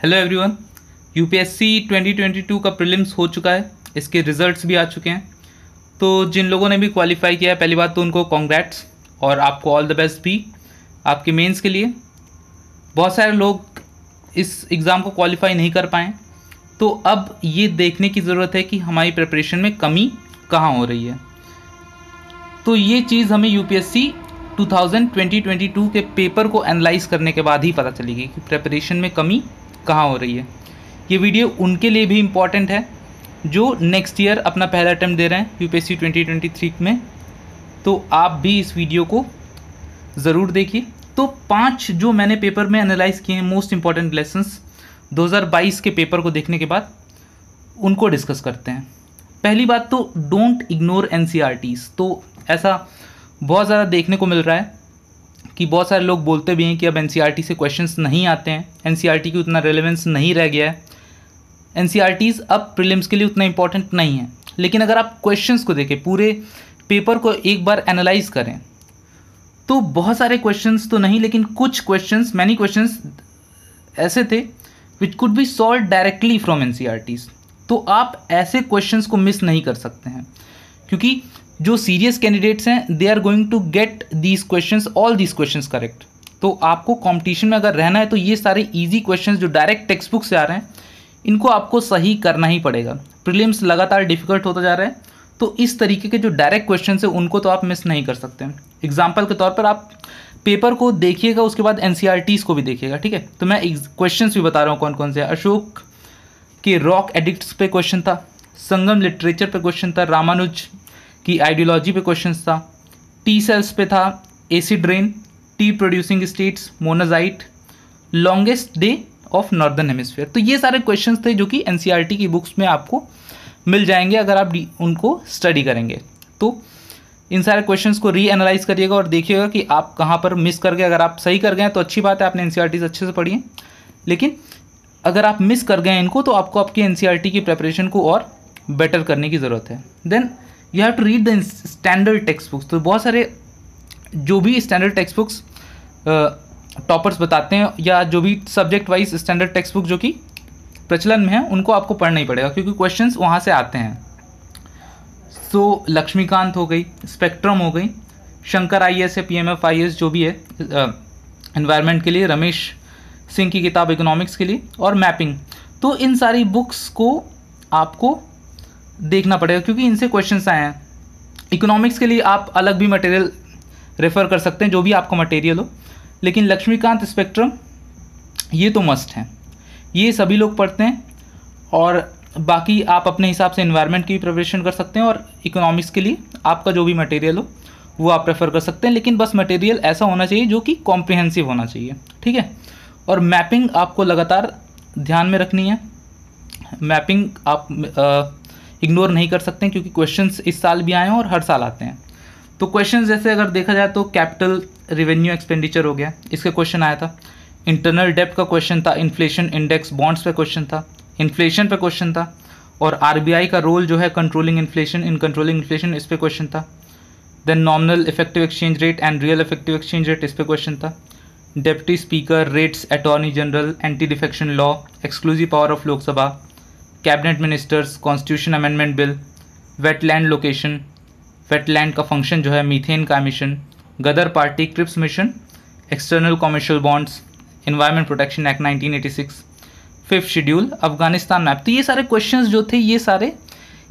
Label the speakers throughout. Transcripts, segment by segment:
Speaker 1: Hello everyone. UPSC 2022 का prelims हो चुका है, इसके रिजल्ट्स भी आ चुके हैं। तो जिन लोगों ने भी क्वालिफाई किया है, पहली बात तो उनको कॉन्ग्रेट्स और आपको ऑल द बेस्ट भी आपके मेंस के लिए। बहुत सारे लोग इस एग्ज़ाम को क्वालिफाई नहीं कर पाए, तो अब ये देखने की ज़रूरत है कि हमारी प्रिपरेशन में कमी कहाँ हो रही है। तो ये चीज़ हमें यूपीएससी 2022 के पेपर को एनालाइज करने के बाद ही पता चलेगी कि प्रिपरेशन में कमी कहाँ हो रही है। ये वीडियो उनके लिए भी इम्पॉर्टेंट है जो नेक्स्ट ईयर अपना पहला अटेम्प्ट दे रहे हैं यूपीएससी 2023 में। तो आप भी इस वीडियो को ज़रूर देखिए। तो 5 जो मैंने पेपर में एनालाइज किए हैं मोस्ट इम्पॉर्टेंट लेसन्स 2022 के पेपर को देखने के बाद उनको डिस्कस करते हैं। पहली बात तो डोंट इग्नोर एनसीईआरटीज़। तो ऐसा बहुत ज़्यादा देखने को मिल रहा है कि बहुत सारे लोग बोलते भी हैं कि अब एनसीईआरटी से क्वेश्चंस नहीं आते हैं, एनसीईआरटी की उतना रेलेवेंस नहीं रह गया है, एनसीईआरटीज़ अब प्रीलिम्स के लिए उतना इंपॉर्टेंट नहीं है। लेकिन अगर आप क्वेश्चंस को देखें, पूरे पेपर को एक बार एनालाइज करें, तो बहुत सारे क्वेश्चंस तो नहीं, लेकिन कुछ क्वेश्चंस, मैनी क्वेश्चंस ऐसे थे which could be solve directly from NCERTs. तो आप ऐसे क्वेश्चंस को मिस नहीं कर सकते हैं, क्योंकि जो सीरियस कैंडिडेट्स हैं they are going to get these questions, all these questions correct. तो आपको कंपटीशन में अगर रहना है तो ये सारे इजी क्वेश्चंस जो डायरेक्ट टेक्स्ट बुक से आ रहे हैं इनको आपको सही करना ही पड़ेगा। प्रीलिम्स लगातार डिफिकल्ट होता जा रहा है, तो इस तरीके के जो डायरेक्ट क्वेश्चन है उनको तो आप मिस नहीं कर सकते हैं। एग्जाम्पल के तौर पर आप पेपर को देखिएगा, उसके बाद एनसीईआरटीज़ को भी देखिएगा, ठीक है। तो मैं क्वेश्चन भी बता रहा हूँ कौन कौन से। अशोक के रॉक एडिक्ट्स पे क्वेश्चन था, संगम लिटरेचर पे क्वेश्चन था, रामानुज की आइडियोलॉजी पे क्वेश्चन था, टी सेल्स पे था, acid rain, T producing states, monazite, longest day of northern hemisphere. तो ये सारे क्वेश्चंस थे जो कि एनसीईआरटी की बुक्स में आपको मिल जाएंगे अगर आप उनको स्टडी करेंगे। तो इन सारे क्वेश्चंस को री एनालाइज करिएगा और देखिएगा कि आप कहाँ पर मिस कर गए। अगर आप सही कर गए तो अच्छी बात है, आपने एनसीईआरटीज़ अच्छे से पढ़ी है। लेकिन अगर आप मिस कर गए इनको तो आपको आपकी एनसीईआरटी की प्रिपरेशन को और बेटर करने की ज़रूरत है। Then you have to read the standard text books. तो बहुत सारे जो भी स्टैंडर्ड टेक्स्ट बुक्स टॉपर्स बताते हैं या जो भी subject wise standard text book जो कि प्रचलन में है उनको आपको पढ़ना ही पड़ेगा, क्योंकि क्वेश्चंस वहाँ से आते हैं। तो लक्ष्मीकांत हो गई, स्पेक्ट्रम हो गई, शंकर आईएएस है, पीएमएफ आईएएस जो भी है एनवायरनमेंट के लिए, रमेश सिंह की किताब इकोनॉमिक्स के लिए, और मैपिंग। तो इन सारी बुक्स को आपको देखना पड़ेगा क्योंकि इनसे क्वेश्चंस आए हैं। इकोनॉमिक्स के लिए आप अलग भी मटेरियल रेफ़र कर सकते हैं, जो भी आपका मटेरियल हो, लेकिन लक्ष्मीकांत, स्पेक्ट्रम ये तो मस्ट हैं, ये सभी लोग पढ़ते हैं। और बाकी आप अपने हिसाब से एनवायरनमेंट की प्रिपरेशन कर सकते हैं, और इकोनॉमिक्स के लिए आपका जो भी मटेरियल हो वो आप प्रेफर कर सकते हैं। लेकिन बस मटेरियल ऐसा होना चाहिए जो कि कॉम्प्रिहेंसिव होना चाहिए, ठीक है। और मैपिंग आपको लगातार ध्यान में रखनी है। मैपिंग आप इग्नोर नहीं कर सकते हैं, क्योंकि क्वेश्चंस इस साल भी आए हैं और हर साल आते हैं। तो क्वेश्चंस जैसे अगर देखा जाए तो कैपिटल रेवेन्यू एक्सपेंडिचर हो गया, इसका क्वेश्चन आया था। इंटरनल डेप्थ का क्वेश्चन था, इन्फ्लेशन इंडेक्स बॉन्ड्स पे क्वेश्चन था, इन्फ्लेशन पे क्वेश्चन था, और आरबीआई का रोल जो है controlling inflation, in controlling inflation, इस पे क्वेश्चन था। Then nominal effective exchange rate and real effective exchange rate, इस पे क्वेश्चन था। Deputy speaker rates, attorney general, anti defection law, exclusive power of Lok Sabha, cabinet ministers, constitution amendment bill, wetland location, wetland का function जो है, methane का emission, Ghadar party, Cripps mission, external commercial bonds, environment protection act 1986, fifth schedule, Afghanistan map. तो ये सारे questions जो थे ये सारे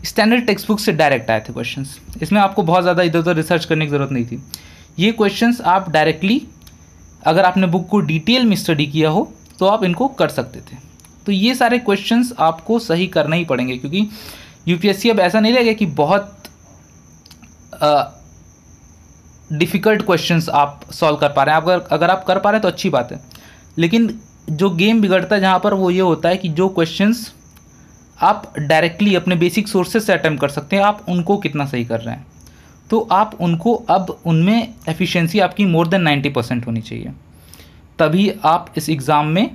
Speaker 1: स्टैंडर्ड टेक्स्ट बुक से डायरेक्ट आए थे क्वेश्चंस। इसमें आपको बहुत ज़्यादा इधर उधर रिसर्च करने की ज़रूरत नहीं थी। ये क्वेश्चंस आप डायरेक्टली अगर आपने बुक को डिटेल में स्टडी किया हो तो आप इनको कर सकते थे। तो ये सारे क्वेश्चंस आपको सही करना ही पड़ेंगे, क्योंकि यूपीएससी अब ऐसा नहीं रहेगा कि बहुत डिफ़िकल्ट क्वेश्चंस आप सॉल्व कर पा रहे हैं। अगर आप कर पा रहे हैं तो अच्छी बात है, लेकिन जो गेम बिगड़ता है जहाँ पर वो ये होता है कि जो क्वेश्चंस आप डायरेक्टली अपने बेसिक सोर्सेज से अटेम्प्ट कर सकते हैं, आप उनको कितना सही कर रहे हैं। तो आप उनको, अब उनमें एफिशिएंसी आपकी मोर देन 90% होनी चाहिए, तभी आप इस एग्ज़ाम में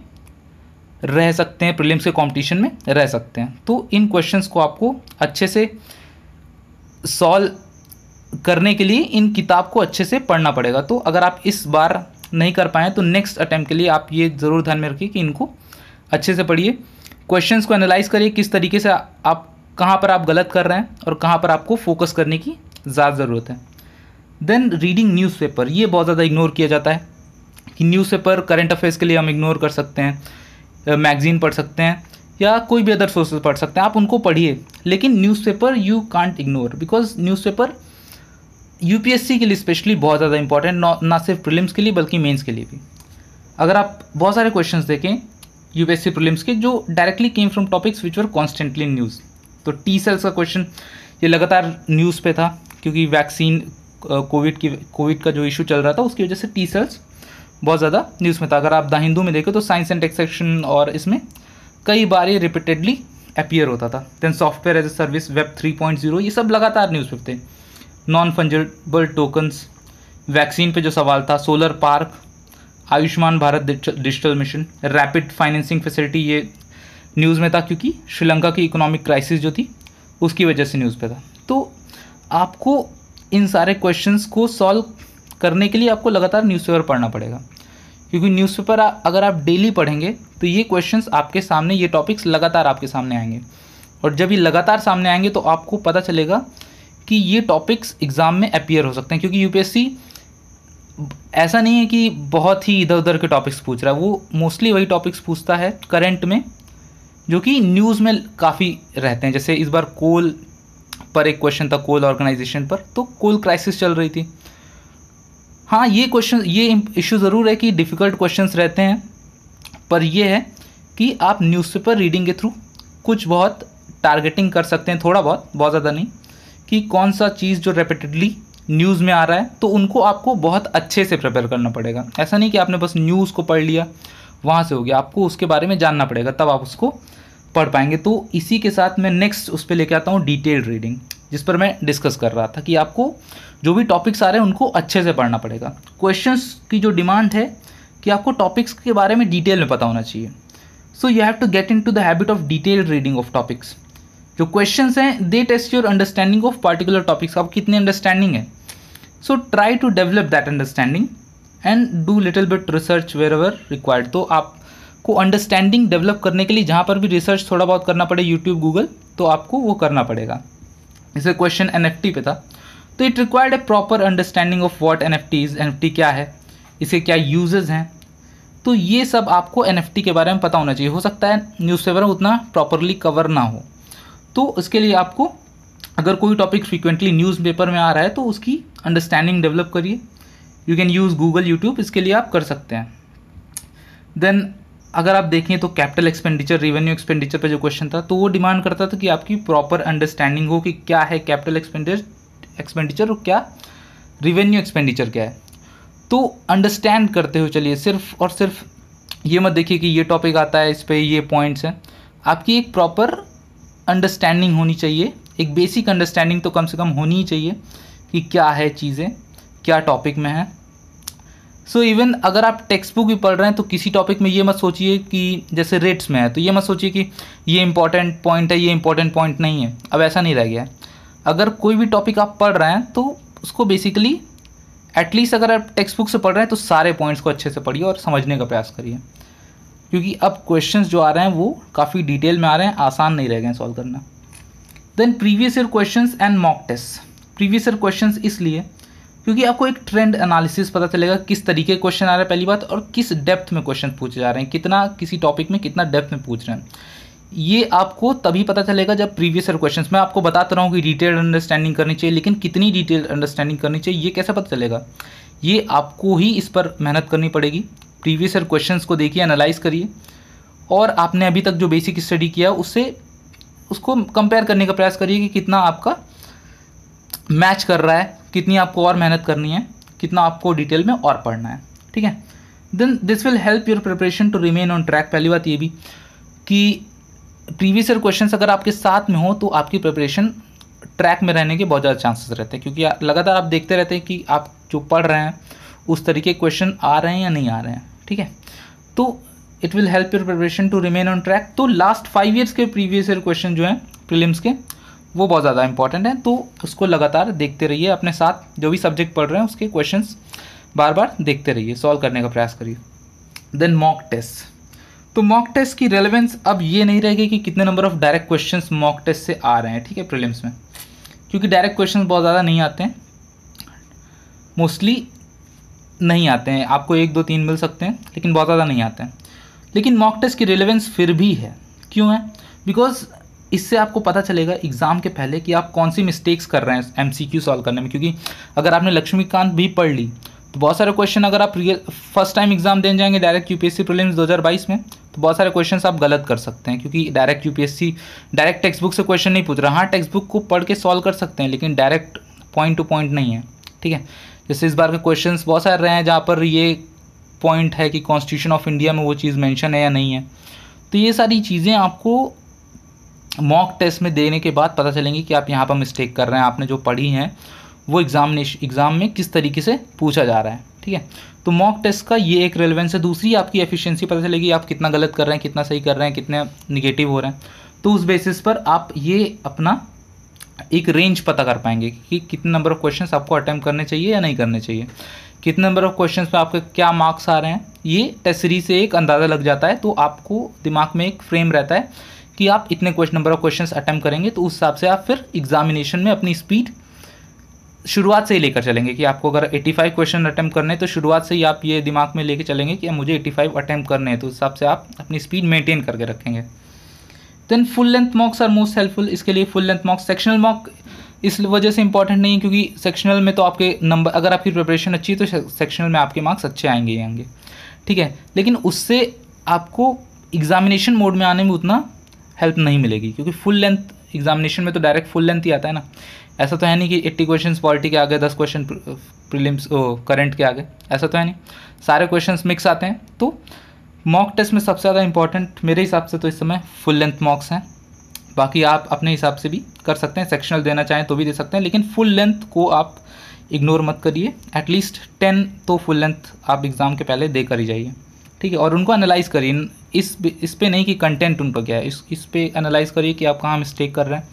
Speaker 1: रह सकते हैं, प्रीलिम्स के कंपटीशन में रह सकते हैं। तो इन क्वेश्चंस को आपको अच्छे से सॉल्व करने के लिए इन किताब को अच्छे से पढ़ना पड़ेगा। तो अगर आप इस बार नहीं कर पाएँ तो नेक्स्ट अटैम्प्ट के लिए आप ये ज़रूर ध्यान में रखिए कि इनको अच्छे से पढ़िए, क्वेश्चंस को एनालाइज करिए किस तरीके से आप कहाँ पर आप गलत कर रहे हैं और कहाँ पर आपको फोकस करने की ज़्यादा ज़रूरत है। देन रीडिंग न्यूज़पेपर, ये बहुत ज़्यादा इग्नोर किया जाता है कि न्यूज़पेपर करंट अफेयर्स के लिए हम इग्नोर कर सकते हैं, मैगजीन पढ़ सकते हैं या कोई भी अदर सोर्सेज पढ़ सकते हैं, आप उनको पढ़िए, लेकिन newspaper you can't ignore, because newspaper UPSC के लिए स्पेशली बहुत ज़्यादा इंपॉर्टेंट, ना सिर्फ प्रीलिम्स के लिए बल्कि मेंस के लिए भी। अगर आप बहुत सारे क्वेश्चंस देखें यूपीएससी प्रीलिम्स के जो directly came from topics which were constantly in news, तो टी सेल्स का क्वेश्चन ये लगातार न्यूज़ पे था क्योंकि वैक्सीन कोविड का जो इशू चल रहा था उसकी वजह से टी सेल्स बहुत ज़्यादा न्यूज़ में था। अगर आप द हिंदू में देखें तो साइंस एंड टेक सेक्शन और इसमें कई बार ये रिपीटेडली अपीयर होता था। देन software as a service, web 3.0, ये सब लगातार न्यूज़ पे थे। नॉन फंजिबल टोकन्स, वैक्सीन पे जो सवाल था, solar park, Ayushman Bharat digital mission, rapid financing facility, ये न्यूज़ में था क्योंकि श्रीलंका की इकोनॉमिक क्राइसिस जो थी उसकी वजह से न्यूज़ पे था। तो आपको इन सारे क्वेश्चंस को सॉल्व करने के लिए आपको लगातार न्यूज़पेपर पढ़ना पड़ेगा, क्योंकि न्यूज़पेपर अगर आप डेली पढ़ेंगे तो ये क्वेश्चंस आपके सामने, ये टॉपिक्स लगातार आपके सामने आएंगे, और जब ये लगातार सामने आएंगे तो आपको पता चलेगा कि ये टॉपिक्स एग्ज़ाम में अपीयर हो सकते हैं। क्योंकि यूपीएससी ऐसा नहीं है कि बहुत ही इधर उधर के टॉपिक्स पूछ रहा है, वो मोस्टली वही टॉपिक्स पूछता है करंट में जो कि न्यूज़ में काफ़ी रहते हैं। जैसे इस बार कोल पर एक क्वेश्चन था, कोल ऑर्गेनाइजेशन पर, तो कोल क्राइसिस चल रही थी। हाँ, ये क्वेश्चन, ये इशू ज़रूर है कि डिफ़िकल्ट क्वेश्चंस रहते हैं, पर यह है कि आप न्यूज़पेपर रीडिंग के थ्रू कुछ बहुत टारगेटिंग कर सकते हैं, थोड़ा बहुत, बहुत ज़्यादा नहीं, कि कौन सा चीज़ जो रेपिटेडली न्यूज़ में आ रहा है तो उनको आपको बहुत अच्छे से प्रिपेयर करना पड़ेगा। ऐसा नहीं कि आपने बस न्यूज़ को पढ़ लिया वहाँ से हो गया, आपको उसके बारे में जानना पड़ेगा, तब आप उसको पढ़ पाएंगे। तो इसी के साथ मैं नेक्स्ट उस पर लेके आता हूँ डिटेल्ड रीडिंग, जिस पर मैं डिस्कस कर रहा था कि आपको जो भी टॉपिक्स आ रहे हैं उनको अच्छे से पढ़ना पड़ेगा। क्वेश्चंस की जो डिमांड है कि आपको टॉपिक्स के बारे में डिटेल में पता होना चाहिए। So you have to get into the habit of detailed reading of topics. जो क्वेश्चंस हैं they test your understanding of particular topics, आप कितनी अंडरस्टैंडिंग है। So try to develop that understanding and do little bit research wherever required. तो आपको understanding develop करने के लिए जहाँ पर भी रिसर्च थोड़ा बहुत करना पड़े, यूट्यूब, गूगल, तो आपको वो करना पड़ेगा। जैसे क्वेश्चन NFT पे था, तो it required A proper understanding of what NFT is, NFT क्या है, इसके क्या यूजेस हैं, तो ये सब आपको NFT के बारे में पता होना चाहिए। हो सकता है न्यूज़पेपर में उतना प्रॉपरली कवर ना हो, तो इसके लिए आपको अगर कोई टॉपिक फ्रीक्वेंटली न्यूज़पेपर में आ रहा है तो उसकी अंडरस्टैंडिंग डेवलप करिए। You can use Google, YouTube, इसके लिए आप कर सकते हैं। देन अगर आप देखें तो कैपिटल एक्सपेंडिचर, रेवेन्यू एक्सपेंडिचर पे जो क्वेश्चन था, तो वो डिमांड करता था कि आपकी प्रॉपर अंडरस्टैंडिंग हो कि क्या है कैपिटल एक्सपेंडिचर और क्या रेवेन्यू एक्सपेंडिचर क्या है। तो अंडरस्टैंड करते हुए चलिए, सिर्फ और सिर्फ ये मत देखिए कि ये टॉपिक आता है, इस पर ये पॉइंट्स हैं। आपकी एक प्रॉपर अंडरस्टैंडिंग होनी चाहिए, एक बेसिक अंडरस्टैंडिंग तो कम से कम होनी ही चाहिए कि क्या है चीज़ें, क्या टॉपिक में है। सो इवन अगर आप टेक्स्ट बुक भी पढ़ रहे हैं तो किसी टॉपिक में ये मत सोचिए कि जैसे रेट्स में है तो ये मत सोचिए कि ये इंपॉर्टेंट पॉइंट है, ये इंपॉर्टेंट पॉइंट नहीं है। अब ऐसा नहीं रह गया है। अगर कोई भी टॉपिक आप पढ़ रहे हैं तो उसको बेसिकली एटलीस्ट अगर आप टेक्स्ट बुक से पढ़ रहे हैं तो सारे पॉइंट्स को अच्छे से पढ़िए और समझने का प्रयास करिए, क्योंकि अब क्वेश्चंस जो आ रहे हैं वो काफ़ी डिटेल में आ रहे हैं, आसान नहीं रह गए हैं सॉल्व करना। Then previous year questions and mock test. Previous year questions इसलिए क्योंकि आपको एक ट्रेंड एनालिसिस पता चलेगा किस तरीके के क्वेश्चन आ रहे हैं पहली बात, और किस डेप्थ में क्वेश्चन पूछे जा रहे हैं, कितना किसी टॉपिक में कितना डेप्थ में पूछ रहे हैं। ये आपको तभी पता चलेगा जब प्रीवियस ईयर क्वेश्चंस, मैं आपको बताता रहा हूँ कि डिटेल्ड अंडरस्टैंडिंग करनी चाहिए, लेकिन कितनी डिटेल्ड अंडरस्टैंडिंग करनी चाहिए ये कैसे पता चलेगा, ये आपको ही इस पर मेहनत करनी पड़ेगी। प्रीवियस ईयर क्वेश्चंस को देखिए, एनालाइज करिए, और आपने अभी तक जो बेसिक स्टडी किया उससे उसको कंपेयर करने का प्रयास करिए कि कितना आपका मैच कर रहा है, कितनी आपको और मेहनत करनी है, कितना आपको डिटेल में और पढ़ना है। ठीक है, then this will help your preparation to remain on track. पहली बात ये भी कि प्रीवियस ईयर क्वेश्चंस अगर आपके साथ में हो तो आपकी प्रिपरेशन ट्रैक में रहने के बहुत ज़्यादा चांसेस रहते हैं, क्योंकि लगातार आप देखते रहते हैं कि आप जो पढ़ रहे हैं उस तरीके के क्वेश्चन आ रहे हैं या नहीं आ रहे हैं। ठीक है, तो it will help your preparation to remain on track. तो लास्ट 5 ईयर्स के प्रीवियस ईयर क्वेश्चन जो हैं प्रीलिम्स के, वो बहुत ज़्यादा इंपॉर्टेंट हैं, तो उसको लगातार देखते रहिए। अपने साथ जो भी सब्जेक्ट पढ़ रहे हैं उसके क्वेश्चंस बार बार देखते रहिए, सॉल्व करने का प्रयास करिए। Then mock test. तो मॉक टेस्ट की रेलेवेंस अब ये नहीं रहेगी कि कितने number of direct questions mock test से आ रहे हैं, ठीक है, प्रीलिम्स में, क्योंकि डायरेक्ट क्वेश्चंस बहुत ज़्यादा नहीं आते हैं, मोस्टली नहीं आते हैं, आपको 1 2 3 मिल सकते हैं लेकिन बहुत ज़्यादा नहीं आते हैं। लेकिन मॉक टेस्ट की रिलेवेंस फिर भी है। क्यों है? बिकॉज इससे आपको पता चलेगा एग्ज़ाम के पहले कि आप कौन सी मिस्टेक्स कर रहे हैं एमसीक्यू सॉल्व करने में। क्योंकि अगर आपने लक्ष्मीकांत भी पढ़ ली तो बहुत सारे क्वेश्चन, अगर आप फर्स्ट टाइम एग्जाम देने जाएंगे डायरेक्ट यूपीएससी प्रीलिम्स 2022 में, तो बहुत सारे क्वेश्चंस आप गलत कर सकते हैं, क्योंकि direct UPSC direct text book से क्वेश्चन नहीं पूछ रहा। हाँ, टेक्स्ट बुक को पढ़ के सॉल्व कर सकते हैं लेकिन डायरेक्ट पॉइंट टू पॉइंट नहीं है, ठीक है। जैसे इस बार के क्वेश्चंस बहुत सारे रहे हैं जहाँ पर ये पॉइंट है कि कॉन्स्टिट्यूशन ऑफ इंडिया में वो चीज़ मेंशन है या नहीं है। तो ये सारी चीज़ें आपको मॉक टेस्ट में देने के बाद पता चलेंगी कि आप यहाँ पर मिस्टेक कर रहे हैं, आपने जो पढ़ी हैं वो एग्ज़ाम में किस तरीके से पूछा जा रहा है, ठीक है। तो मॉक टेस्ट का ये एक रेलेवेंस है। दूसरी, आपकी एफिशिएंसी पता चलेगी, आप कितना गलत कर रहे हैं, कितना सही कर रहे हैं, कितने निगेटिव हो रहे हैं। तो उस बेसिस पर आप ये अपना एक रेंज पता कर पाएंगे कि कितने नंबर ऑफ क्वेश्चंस आपको अटेम्प्ट करने चाहिए या नहीं करने चाहिए, कितने नंबर ऑफ क्वेश्चंस पे आपके क्या मार्क्स आ रहे हैं। ये टेस्ट सीरीज से एक अंदाज़ा लग जाता है, तो आपको दिमाग में एक फ्रेम रहता है कि आप इतने नंबर ऑफ क्वेश्चंस अटेम्प्ट करेंगे, तो उस हिसाब से आप फिर एग्जामिनेशन में अपनी स्पीड शुरुआत से ही लेकर चलेंगे। कि आपको अगर 85 क्वेश्चन अटेम्प्ट करने हैं तो शुरुआत से ही आप ये दिमाग में लेके चलेंगे कि मुझे 85 अटेम्प्ट करने हैं, तो उस हिसाब से आप अपनी स्पीड मेंटेन करके रखेंगे। Then full length mocks are most helpful. इसके लिए full length mocks, sectional mock इस वजह से इंपॉर्टेंट नहीं है क्योंकि सेक्शनल में तो आपके नंबर, अगर आपकी प्रिपरेशन अच्छी है तो सेक्शनल में आपके मार्क्स अच्छे आएंगे ही आएंगे, ठीक है। लेकिन उससे आपको एग्जामिनेशन मोड में आने में उतना हेल्प नहीं मिलेगी, क्योंकि फुल लेंथ एग्जामिनेशन में तो डायरेक्ट फुल लेंथ ही आता है ना। ऐसा तो है नहीं कि 80 क्वेश्चन पॉलिटी के आगे, 10 क्वेश्चन प्रीलिम्स करंट के आगे, ऐसा तो है नहीं, सारे क्वेश्चन मिक्स आते हैं। तो मॉक टेस्ट में सबसे ज़्यादा इंपॉर्टेंट मेरे हिसाब से तो इस समय फुल लेंथ मॉक्स हैं। बाकी आप अपने हिसाब से भी कर सकते हैं, सेक्शनल देना चाहें तो भी दे सकते हैं, लेकिन फुल लेंथ को आप इग्नोर मत करिए। एटलीस्ट 10 तो फुल लेंथ आप एग्ज़ाम के पहले दे कर ही जाइए, ठीक है। और उनको एनालाइज़ करिए, इस पे नहीं कि कंटेंट उन पर क्या है, इस पे एनालाइज़ करिए कि आप कहाँ मिस्टेक कर रहे हैं,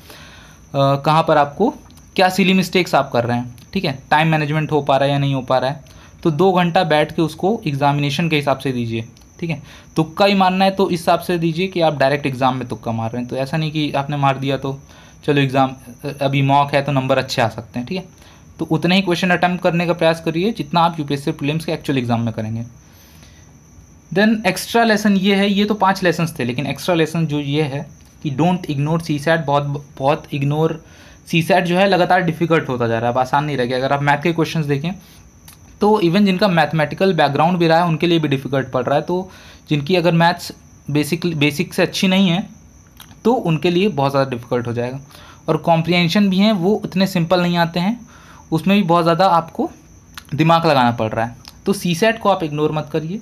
Speaker 1: कहाँ पर आपको क्या सिली मिस्टेक्स आप कर रहे हैं, ठीक है। टाइम मैनेजमेंट हो पा रहा है या नहीं हो पा रहा है, तो 2 घंटा बैठ के उसको एग्जामिनेशन के हिसाब से दीजिए, ठीक है। तुक्का ही मारना है तो इस हिसाब से दीजिए कि आप डायरेक्ट एग्ज़ाम में तुक्का मार रहे हैं। तो ऐसा नहीं कि आपने मार दिया तो चलो एग्ज़ाम अभी मॉक है तो नंबर अच्छे आ सकते हैं, ठीक है। तो उतने ही क्वेश्चन अटैम्प्ट करने का प्रयास करिए जितना आप यूपीएससी प्रीलिम्स के एक्चुअल एग्जाम में करेंगे। देन एक्स्ट्रा लेसन ये है, ये तो 5 लेसन्स थे, लेकिन एक्स्ट्रा लेसन जो ये है कि डोंट इग्नोर सीसैट। बहुत इग्नोर, सीसैट जो है लगातार डिफिकल्ट होता जा रहा है, अब आसान नहीं रह गया। अगर आप मैथ के क्वेश्चंस देखें तो इवन जिनका मैथमेटिकल बैकग्राउंड भी रहा है उनके लिए भी डिफ़िकल्ट पड़ रहा है। तो जिनकी अगर मैथ्स बेसिक से अच्छी नहीं है तो उनके लिए बहुत ज़्यादा डिफ़िकल्ट हो जाएगा। और कॉम्प्रिहेंशन भी हैं वो उतने सिंपल नहीं आते हैं, उसमें भी बहुत ज़्यादा आपको दिमाग लगाना पड़ रहा है। तो सीसैट को आप इग्नोर मत करिए,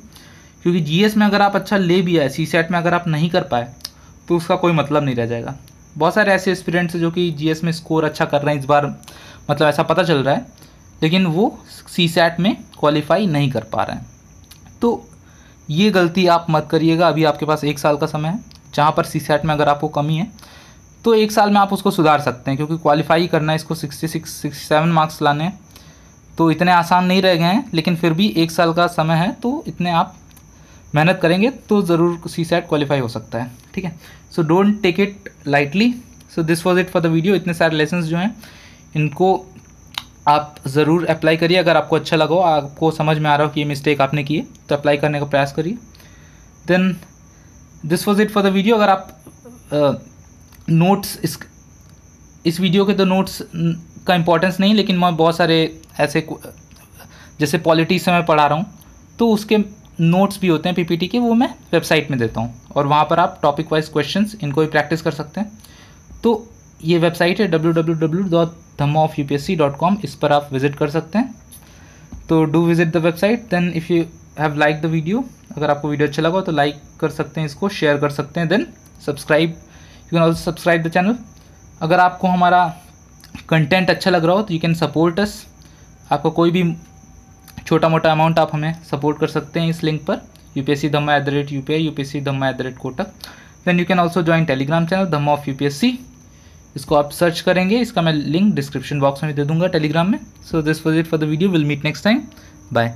Speaker 1: क्योंकि जीएस में अगर आप अच्छा ले भी आए, सीसैट में अगर आप नहीं कर पाए तो उसका कोई मतलब नहीं रह जाएगा। बहुत सारे ऐसे एस्पिरेंट्स हैं जो कि जीएस में स्कोर अच्छा कर रहे हैं इस बार, मतलब ऐसा पता चल रहा है, लेकिन वो सीसैट में क्वालिफाई नहीं कर पा रहे हैं। तो ये गलती आप मत करिएगा। अभी आपके पास 1 साल का समय है, जहाँ पर सीसैट में अगर आपको कमी है तो 1 साल में आप उसको सुधार सकते हैं, क्योंकि क्वालिफाई करना है, इसको 66-67 मार्क्स लाने हैं, तो इतने आसान नहीं रह गए हैं। लेकिन फिर भी 1 साल का समय है, तो इतने आप मेहनत करेंगे तो ज़रूर सीसैट क्वालिफाई हो सकता है, ठीक है। So don't take it lightly. So this was it for the video. इतने सारे लेसन्स जो हैं इनको आप ज़रूर अप्लाई करिए। अगर आपको अच्छा लगा हो, आपको समझ में आ रहा हो कि ये मिस्टेक आपने की है, तो अप्लाई करने का प्रयास करिए। Then this was it for the video. अगर आप नोट्स इस वीडियो के तो नोट्स का इंपॉर्टेंस नहीं, लेकिन मैं बहुत सारे ऐसे जैसे पॉलिटी से मैं पढ़ा रहा हूँ तो उसके नोट्स भी होते हैं पीपीटी के, वो मैं वेबसाइट में देता हूँ, और वहाँ पर आप टॉपिक वाइज क्वेश्चंस इनको भी प्रैक्टिस कर सकते हैं। तो ये वेबसाइट है www.dhammaofupsc.com, इस पर आप विजिट कर सकते हैं। तो do visit the website. Then if you have like the video, अगर आपको वीडियो अच्छा लगा तो लाइक कर सकते हैं, इसको शेयर कर सकते हैं। Then subscribe, you can also subscribe the channel. अगर आपको हमारा कंटेंट अच्छा लग रहा हो तो यू कैन सपोर्ट अस। आपको कोई भी छोटा मोटा अमाउंट आप हमें सपोर्ट कर सकते हैं इस लिंक पर, upsc@UPI, upsc@Kotak। Then you can also join Telegram channel Dhamma of UPSC, इसको आप सर्च करेंगे, इसका मैं लिंक डिस्क्रिप्शन बॉक्स में दे दूंगा टेलीग्राम में। So this was it for the video, will meet next time, bye.